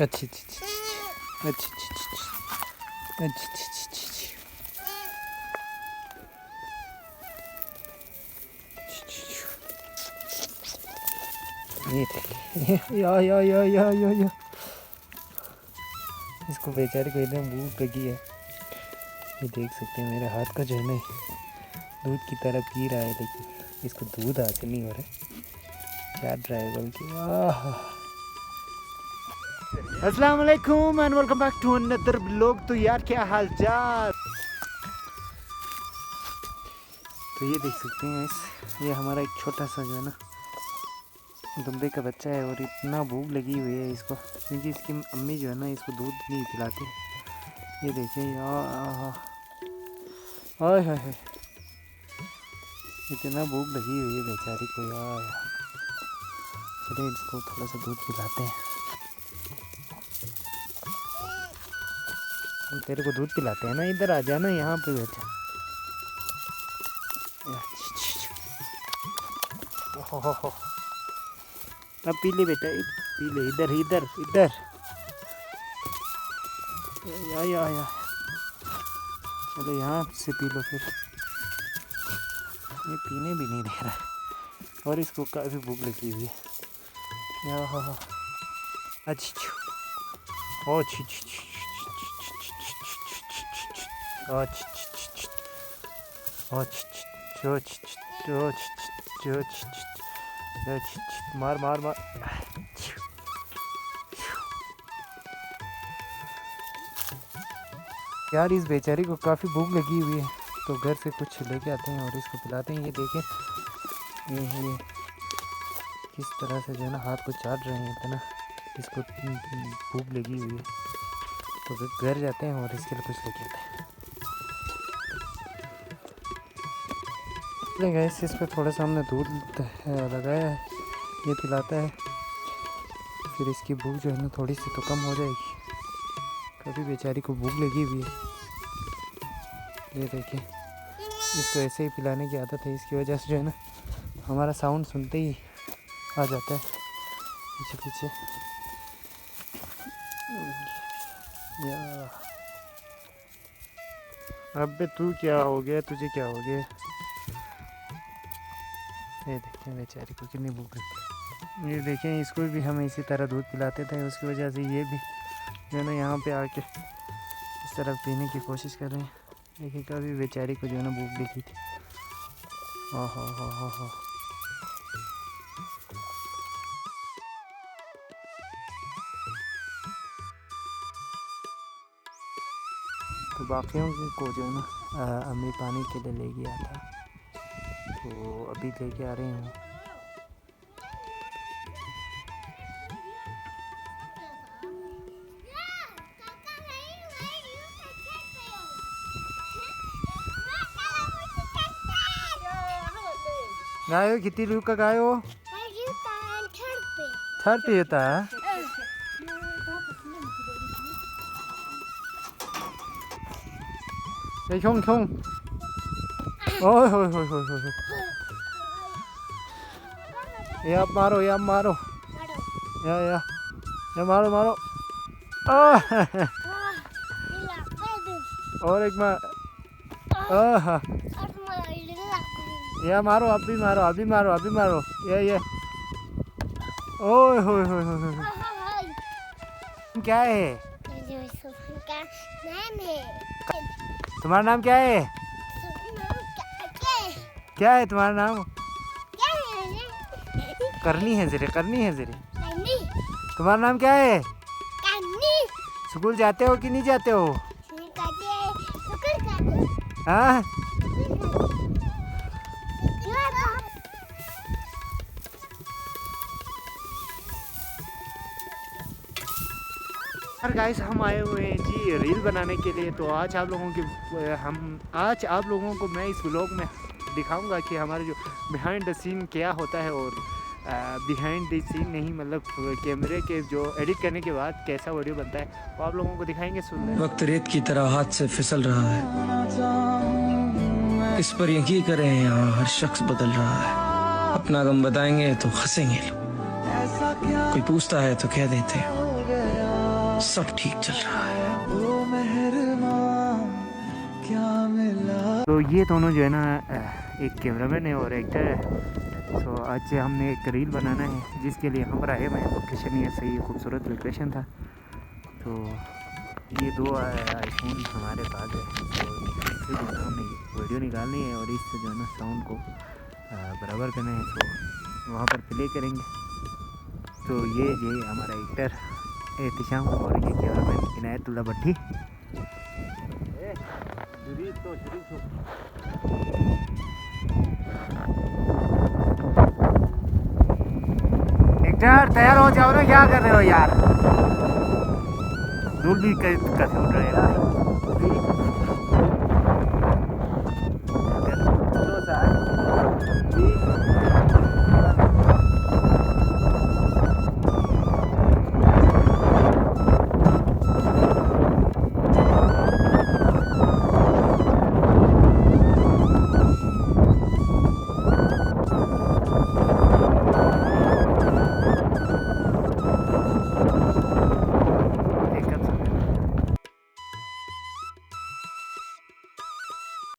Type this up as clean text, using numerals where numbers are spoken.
अच्छी अच्छी अच्छी अच्छी अच्छी अच्छी अच्छी। ये या इसको बेचारे को एकदम भूख लगी है। ये देख सकते हैं मेरे हाथ का जो है ना दूध की तरह पी रहा है, लेकिन इसको दूध हासिल नहीं हो रहा है, चाट रहा है बल्कि। अस्सलाम वालेकुम and welcome back to another blog. तो यार क्या हाल चाल। तो ये देख सकते हैं ये हमारा एक छोटा सा जो है ना दुम्बे का बच्चा है, और इतना भूख लगी हुई है इसको, क्योंकि इसकी अम्मी जो है ना इसको दूध नहीं पिलाती। ये देखिए यार, हाय हाय हाय, इतना भूख लगी हुई है बेचारी को यार। चलिए इसको थोड़ा सा दूध पिलाते हैं। तेरे को दूध पिलाते हैं ना, इधर आ जाना, यहाँ पे बैठ जा। ओहो, अब पी ले बेटा, पी ले, इधर इधर इधर, या चलो यहाँ से पी लो फिर। ये पीने भी नहीं दे रहा है, और इसको काफ़ी भूख लगी हुई है। अच्छा ओ मार मार मार। यार इस बेचारी को काफ़ी भूख लगी हुई है, तो घर से कुछ लेके आते हैं और इसको पिलाते हैं। ये देखें ये किस तरह से जो है ना हाथ को चाट रहे हैं, इतना इसको भूख लगी हुई है। तो घर जाते हैं और इसके लिए कुछ लेके आते हैं। गैस इस पर थोड़ा सा हमने दूध लगाया है, ये पिलाता है, फिर इसकी भूख जो है ना थोड़ी सी तो कम हो जाएगी। कभी बेचारी को भूख लगी हुई है। ये देखिए इसको ऐसे ही पिलाने की आदत है, इसकी वजह से जो है ना हमारा साउंड सुनते ही आ जाता है पीछे पीछे। या अबे तू क्या हो गया, तुझे क्या हो गया। ये देखें बेचारी को कितनी भूख लगी। ये देखें इसको भी हम इसी तरह दूध पिलाते थे, उसकी वजह से ये भी जो है ना यहाँ पे आके इस तरह पीने की कोशिश कर रहे हैं। देखिए कभी बेचारी को जो है ना भूख लगी थी। हो। तो बाकियों को जो है ना अम्मी पानी के लिए ले गया था, तो अभी लेके आ रहे हैं। गायो कितनी रूप का गायो थर्ड पे होता है। 형 ओए हो। ये आप मारो या मारो और एक मार। या मारो, अभी मारो ये ओए हो। क्या है तुम्हारा नाम, क्या है तुम्हारा नाम। करनी है जरे तुम्हारा नाम क्या है। स्कूल जाते हो कि नहीं जाते हो। हाँ गाइस हम आए हुए हैं जी रील बनाने के लिए। तो आज आप लोगों को मैं इस व्लॉग में दिखाऊंगा कि हमारे जो बिहाइंड द सीन क्या होता है, और बिहाइंड द सीन नहीं मतलब कैमरे के जो एडिट करने के बाद कैसा वीडियो बनता है, वो आप लोगों को दिखाएंगे। सुन वक्त रेत की तरह हाथ से फिसल रहा है, इस पर यकीन करें यहाँ हर शख्स बदल रहा है। अपना गम बताएंगे तो हंसेंगे लोग, कोई पूछता है तो कह देते हैं सब ठीक चल रहा है। तो ये दोनों जो है ना एक कैमरामैन है और एक्टर है। सो आज से हमने एक रील बनाना है जिसके लिए हम आए हुए हैं। लोकेशन ये सही खूबसूरत लोकेशन था। तो ये दो आईफोन हमारे पास है। तो इससे जो है ना हमें वीडियो निकालनी है और इससे जो है ना साउंड को बराबर करना है। तो वहाँ पर प्ले करेंगे। तो ये हमारा एक्टर एहतिशाम और ये कैमरामैन इनायतुल्ला भट्टी। एक्टर तैयार हो जाओ ना, क्या कर रहे हो यार? धूल भी कैसे उड़ रहे हैं यार।